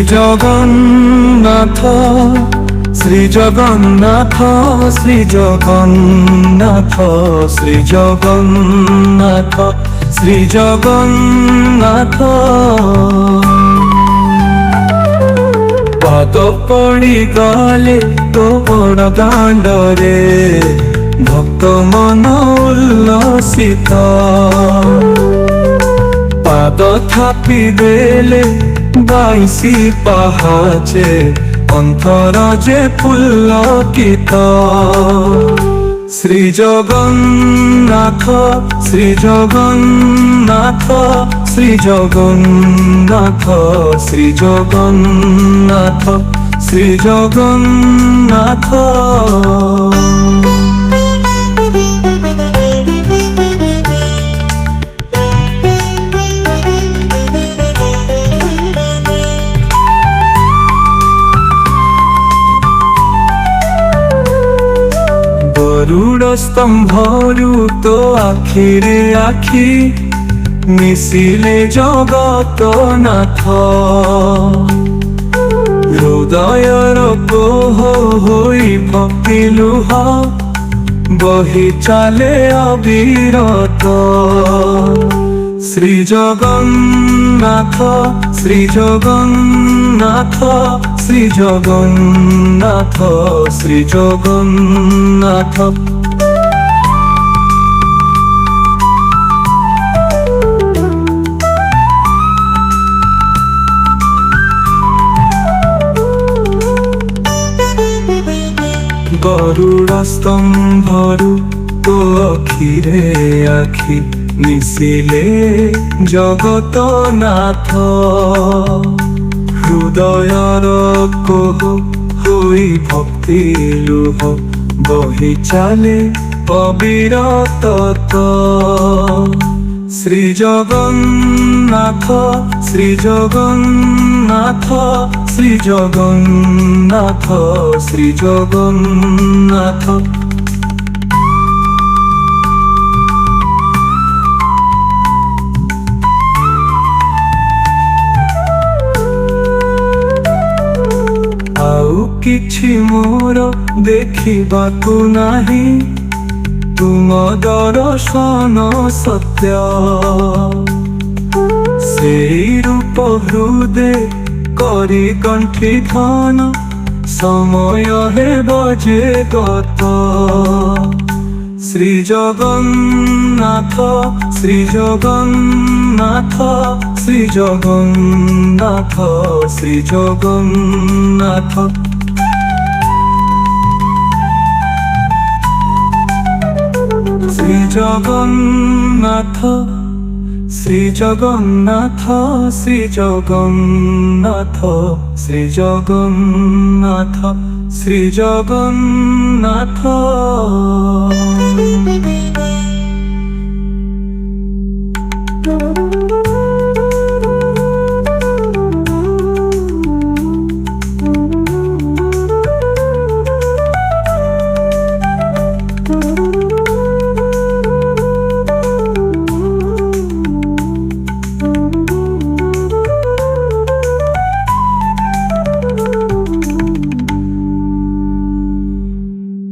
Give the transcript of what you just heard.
জগন্নাথ শ্রী জগন্নাথ শ্রী জগন্নাথ শ্রী জগন্নাথ শ্রী জগন্নাথ পাদ পড়ি গলে তোর দাণ্ডরে ভক্ত মন উল্লসিত পাদ থাপি দেলে বাইশি পাহাচে অন্তর যে পুলকিত শ্রী জগন্নাথ শ্রী জগন্নাথ শ্রী জগন্নাথ শ্রী জগন্নাথ শ্রী জগন্নাথ গরুড় স্তম্ভরু তো আখিরে আখি মিশিলে জগত নাথ হৃদয়র কোহ হই ভক্তি লুহ বহি চালে অবিরত শ্রী জগন্নাথ শ্রী জগন্নাথ শ্রী জগন্নাথ শ্রী জগন্নাথ গরুড় স্তম্ভরু তো আখিরে আখি মিশিলে জগত নাথ হৃদয়র কোহ হই ভক্তি লুহ বহি চালে অবিরত শ্রী জগন্নাথ শ্রী জগন্নাথ শ্রী জগন্নাথ শ্রী জগন্নাথ କିଛି ମୋର ଦେଖିବାକୁ ନାହିଁ ତୁମ ଦର୍ଶନ ସତ୍ୟ ସେଇ ରୂପ ହୃଦେ କରି କଣ୍ଠି ଧନ ସମୟ ହେବ ଯେ ଗତ ଶ୍ରୀ ଜଗନ୍ନାଥ ଶ୍ରୀ ଜଗନ୍ନାଥ ଶ୍ରୀ ଜଗନ୍ନାଥ ଶ୍ରୀ ଜଗନ୍ନାଥ শ্রী জগন্নাথ শ্রী জগন্নাথ শ্রী জগন্নাথ শ্রী জগন্নাথ শ্রী জগন্নাথ